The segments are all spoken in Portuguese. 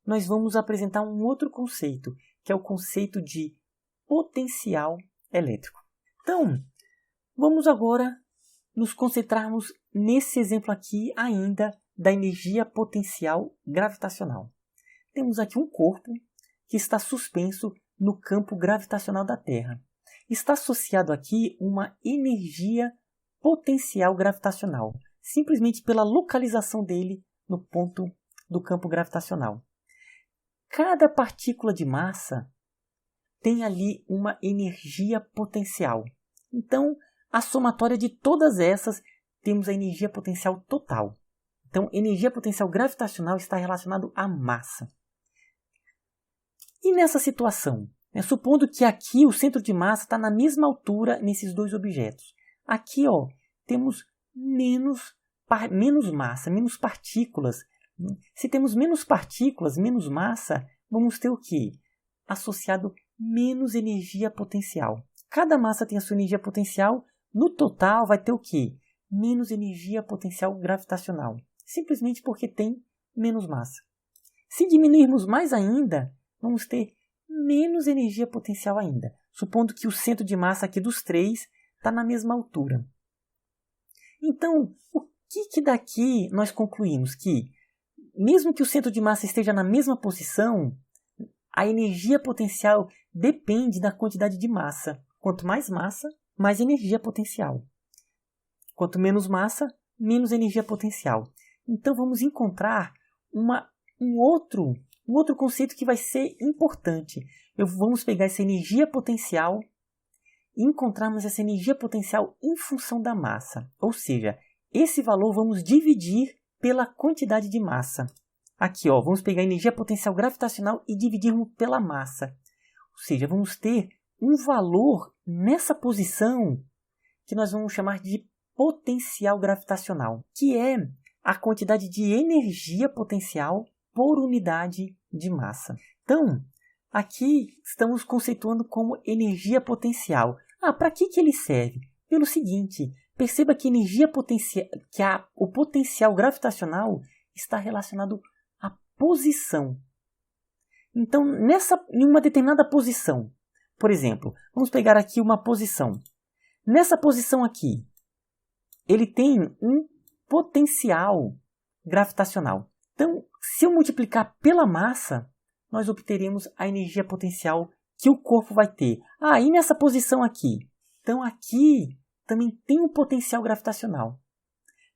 nós vamos apresentar um outro conceito, que é o conceito de potencial elétrico. Então, vamos agora nos concentrarmos nesse exemplo aqui ainda da energia potencial gravitacional. Temos aqui um corpo que está suspenso no campo gravitacional da Terra. Está associado aqui uma energia potencial gravitacional, simplesmente pela localização dele no ponto do campo gravitacional. Cada partícula de massa tem ali uma energia potencial. Então, a somatória de todas essas, temos a energia potencial total. Então, energia potencial gravitacional está relacionado à massa. E nessa situação, supondo que aqui o centro de massa está na mesma altura nesses dois objetos. Aqui temos menos massa, menos partículas. Se temos menos partículas, menos massa, vamos ter o quê? Associado menos energia potencial. Cada massa tem a sua energia potencial, no total vai ter o quê? Menos energia potencial gravitacional. Simplesmente porque tem menos massa. Se diminuirmos mais ainda, vamos ter menos energia potencial ainda, supondo que o centro de massa aqui dos três está na mesma altura. Então, o que daqui nós concluímos? Que, mesmo que o centro de massa esteja na mesma posição, a energia potencial depende da quantidade de massa. Quanto mais massa, mais energia potencial. Quanto menos massa, menos energia potencial. Então, vamos encontrar um outro conceito que vai ser importante. Vamos pegar essa energia potencial e encontrarmos essa energia potencial em função da massa. Ou seja, esse valor vamos dividir pela quantidade de massa. Aqui, vamos pegar a energia potencial gravitacional e dividirmos pela massa. Ou seja, vamos ter um valor nessa posição que nós vamos chamar de potencial gravitacional, que é a quantidade de energia potencial por unidade de massa. Então, aqui estamos conceituando como energia potencial. Para que ele serve? Pelo seguinte, perceba que o potencial gravitacional está relacionado à posição. Então, em uma determinada posição, por exemplo, vamos pegar aqui uma posição. Nessa posição aqui, ele tem um potencial gravitacional. Então, se eu multiplicar pela massa, nós obteremos a energia potencial que o corpo vai ter. E nessa posição aqui? Então, aqui também tem um potencial gravitacional.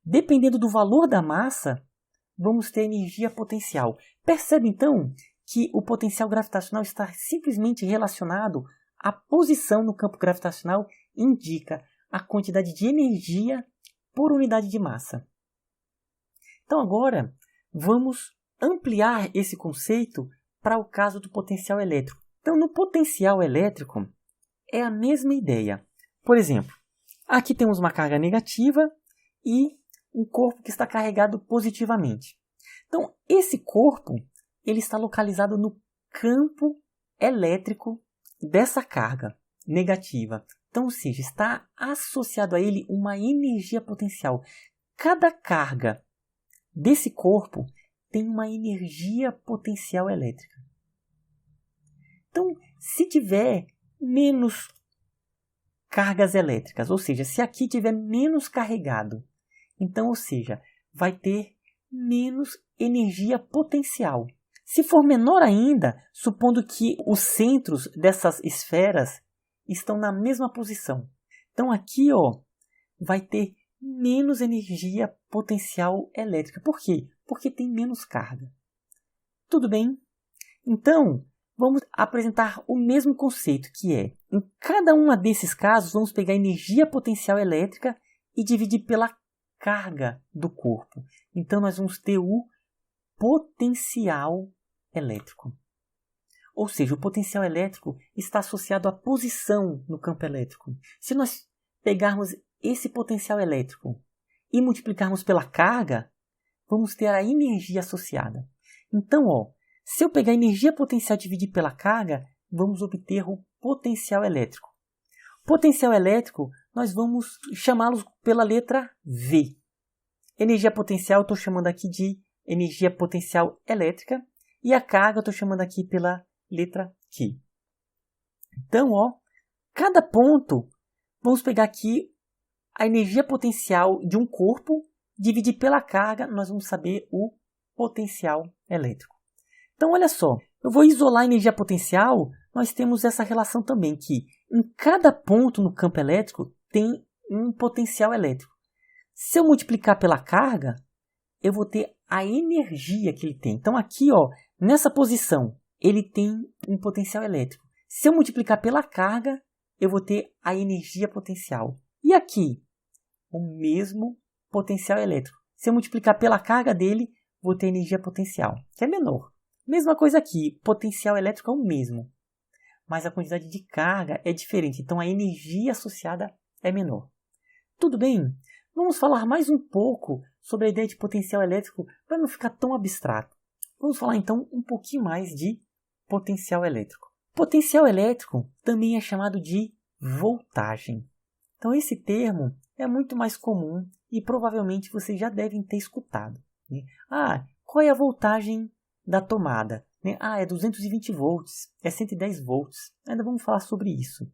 Dependendo do valor da massa, vamos ter energia potencial. Percebe, então, que o potencial gravitacional está simplesmente relacionado à posição no campo gravitacional, indica a quantidade de energia por unidade de massa. Então, agora, vamos ampliar esse conceito para o caso do potencial elétrico. Então, no potencial elétrico, é a mesma ideia. Por exemplo, aqui temos uma carga negativa e um corpo que está carregado positivamente. Então, esse corpo ele está localizado no campo elétrico dessa carga negativa. Então, ou seja, está associado a ele uma energia potencial. Cada carga desse corpo tem uma energia potencial elétrica. Então, se tiver menos cargas elétricas, ou seja, se aqui tiver menos carregado, então, ou seja, vai ter menos energia potencial. Se for menor ainda, supondo que os centros dessas esferas estão na mesma posição. Então, aqui vai ter menos energia potencial elétrica. Por quê? Porque tem menos carga. Tudo bem? Então, vamos apresentar o mesmo conceito, que é, em cada um desses casos, vamos pegar a energia potencial elétrica e dividir pela carga do corpo. Então, nós vamos ter o potencial elétrico. Ou seja, o potencial elétrico está associado à posição no campo elétrico. Se nós pegarmos esse potencial elétrico e multiplicarmos pela carga, vamos ter a energia associada. Então, se eu pegar a energia potencial e dividir pela carga, vamos obter o potencial elétrico. Potencial elétrico, nós vamos chamá-lo pela letra V. Energia potencial, estou chamando aqui de energia potencial elétrica. E a carga eu estou chamando aqui pela letra Q. Então, cada ponto, vamos pegar aqui a energia potencial de um corpo, dividir pela carga, nós vamos saber o potencial elétrico. Então, olha só, eu vou isolar a energia potencial, nós temos essa relação também, que em cada ponto no campo elétrico tem um potencial elétrico. Se eu multiplicar pela carga, eu vou ter a energia que ele tem. Então, aqui, nessa posição, ele tem um potencial elétrico. Se eu multiplicar pela carga, eu vou ter a energia potencial. E aqui, o mesmo potencial elétrico. Se eu multiplicar pela carga dele, vou ter energia potencial, que é menor. Mesma coisa aqui, potencial elétrico é o mesmo, mas a quantidade de carga é diferente, então a energia associada é menor. Tudo bem? Vamos falar mais um pouco sobre a ideia de potencial elétrico para não ficar tão abstrato. Vamos falar então um pouquinho mais de potencial elétrico. Potencial elétrico também é chamado de voltagem. Então esse termo é muito mais comum e provavelmente vocês já devem ter escutado. Qual é a voltagem da tomada? É 220 volts, é 110 volts. Ainda vamos falar sobre isso.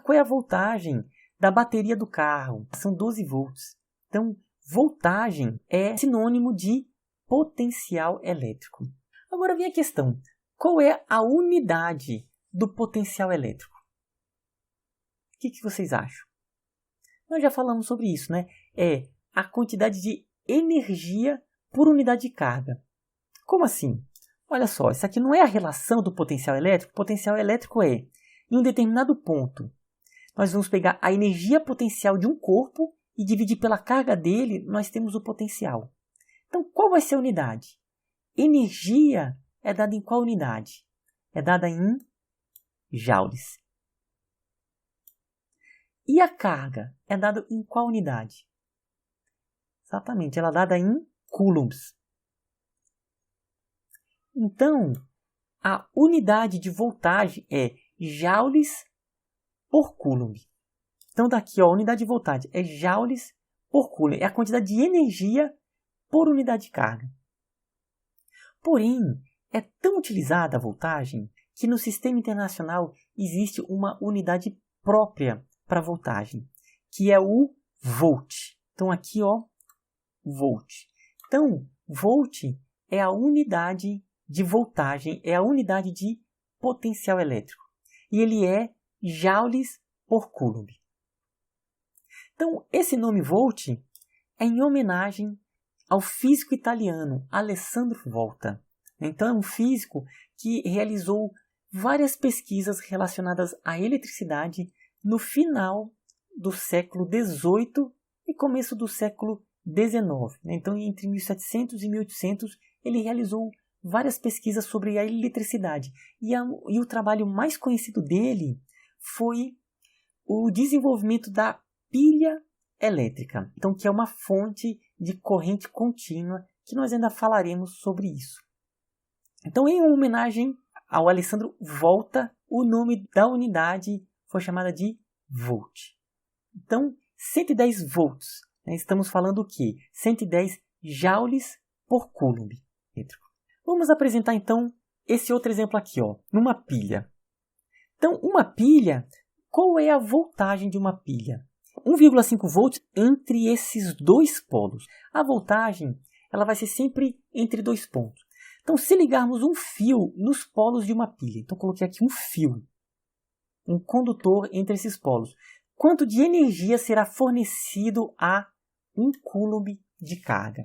Qual é a voltagem da bateria do carro? São 12 volts. Então, voltagem é sinônimo de potencial elétrico. Agora vem a questão. Qual é a unidade do potencial elétrico? O que vocês acham? Nós já falamos sobre isso, né? É a quantidade de energia por unidade de carga. Como assim? Olha só, isso aqui não é a relação do potencial elétrico. O potencial elétrico é, em um determinado ponto, nós vamos pegar a energia potencial de um corpo e dividir pela carga dele, nós temos o potencial. Então, qual vai ser a unidade? Energia é dada em qual unidade? É dada em joules. E a carga é dada em qual unidade? Exatamente, ela é dada em coulombs. Então, a unidade de voltagem é joules por coulomb. Então, daqui, a unidade de voltagem é joules por coulomb. É a quantidade de energia por unidade de carga. Porém, é tão utilizada a voltagem que no sistema internacional existe uma unidade própria para a voltagem, que é o volt. Então, aqui, volt. Então, volt é a unidade de voltagem, é a unidade de potencial elétrico. E ele é joules por coulomb. Então, esse nome volt é em homenagem ao físico italiano Alessandro Volta. Então, é um físico que realizou várias pesquisas relacionadas à eletricidade no final do século XVIII e começo do século XIX. Então, entre 1700 e 1800, ele realizou várias pesquisas sobre a eletricidade. E o trabalho mais conhecido dele foi o desenvolvimento da pilha elétrica. Então, que é uma fonte de corrente contínua, que nós ainda falaremos sobre isso. Então, em homenagem ao Alessandro Volta, o nome da unidade foi chamada de volt. Então, 110 volts. Estamos falando o quê? 110 joules por coulomb. Vamos apresentar então esse outro exemplo aqui, numa pilha. Então, uma pilha, qual é a voltagem de uma pilha? 1,5 volts entre esses dois polos. A voltagem ela vai ser sempre entre dois pontos. Então, se ligarmos um fio nos polos de uma pilha, então coloquei aqui um fio, um condutor entre esses polos, quanto de energia será fornecido a 1 coulomb de carga?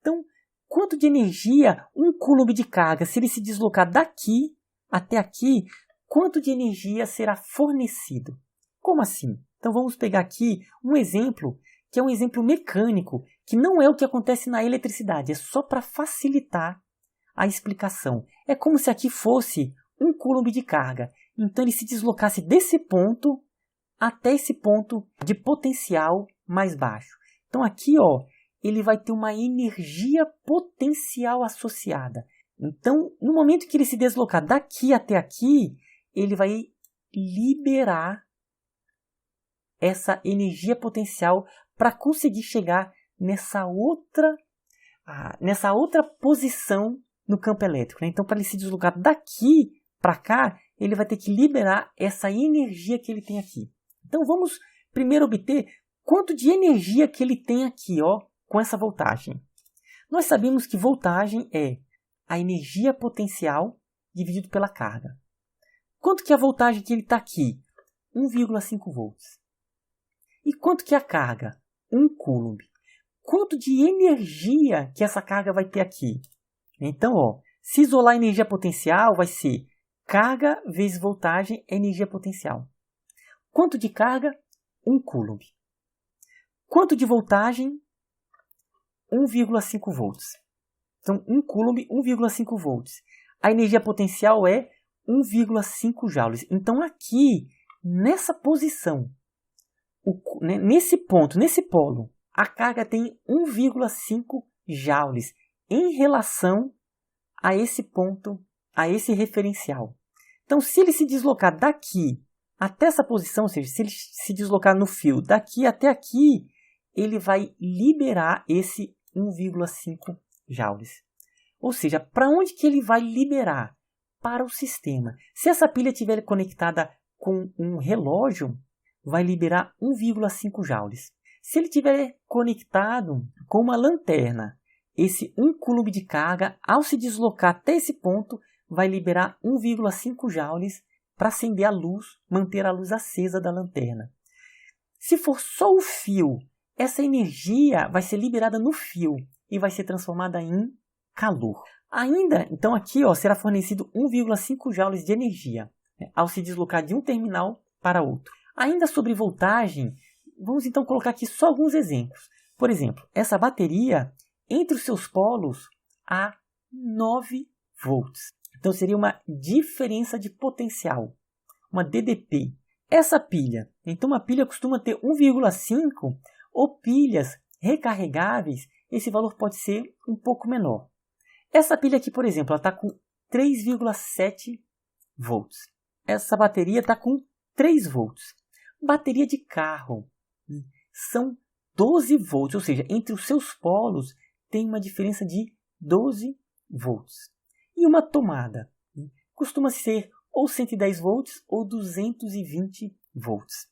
Então, quanto de energia 1 coulomb de carga, se ele se deslocar daqui até aqui, quanto de energia será fornecido? Como assim? Então vamos pegar aqui um exemplo, que é um exemplo mecânico, que não é o que acontece na eletricidade, é só para facilitar a explicação. É como se aqui fosse 1 coulomb de carga. Então ele se deslocasse desse ponto até esse ponto de potencial mais baixo. Então aqui, ele vai ter uma energia potencial associada. Então, no momento que ele se deslocar daqui até aqui, ele vai liberar essa energia potencial para conseguir chegar nessa outra posição no campo elétrico, né? Então, para ele se deslocar daqui para cá, ele vai ter que liberar essa energia que ele tem aqui. Então, vamos primeiro obter quanto de energia que ele tem aqui, ó, com essa voltagem. Nós sabemos que voltagem é a energia potencial dividido pela carga. Quanto que é a voltagem que ele está aqui? 1,5 volts. E quanto que é a carga? 1 coulomb. Quanto de energia que essa carga vai ter aqui? Então, ó, se isolar a energia potencial, vai ser carga vezes voltagem é energia potencial. Quanto de carga? 1 coulomb. Quanto de voltagem? 1,5 volts. Então, 1 coulomb, 1,5 volts. A energia potencial é 1,5 joules. Então, aqui, nessa posição, nesse ponto, nesse polo, a carga tem 1,5 joules em relação a esse ponto, a esse referencial. Então, se ele se deslocar daqui até essa posição, ou seja, se ele se deslocar no fio daqui até aqui, ele vai liberar esse 1,5 joules. Ou seja, para onde que ele vai liberar? Para o sistema. Se essa pilha estiver conectada com um relógio, vai liberar 1,5 joules. Se ele estiver conectado com uma lanterna, esse 1 coulomb de carga, ao se deslocar até esse ponto, vai liberar 1,5 joules para acender a luz, manter a luz acesa da lanterna. Se for só o fio, essa energia vai ser liberada no fio e vai ser transformada em calor. Ainda, então aqui ó, será fornecido 1,5 joules de energia, né, ao se deslocar de um terminal para outro. Ainda sobre voltagem, vamos então colocar aqui só alguns exemplos. Por exemplo, essa bateria, entre os seus polos, há 9 volts. Então seria uma diferença de potencial, uma DDP. Essa pilha, então uma pilha costuma ter 1,5 ou pilhas recarregáveis, esse valor pode ser um pouco menor. Essa pilha aqui, por exemplo, ela está com 3,7 volts. Essa bateria está com 3 volts. Bateria de carro são 12 volts, ou seja, entre os seus polos tem uma diferença de 12 volts. E uma tomada costuma ser ou 110 volts ou 220 volts.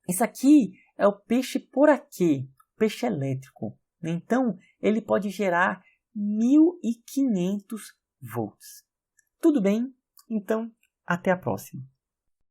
Isso aqui é o peixe-poraquê, peixe elétrico. Então, ele pode gerar 1.500 volts. Tudo bem? Então, até a próxima.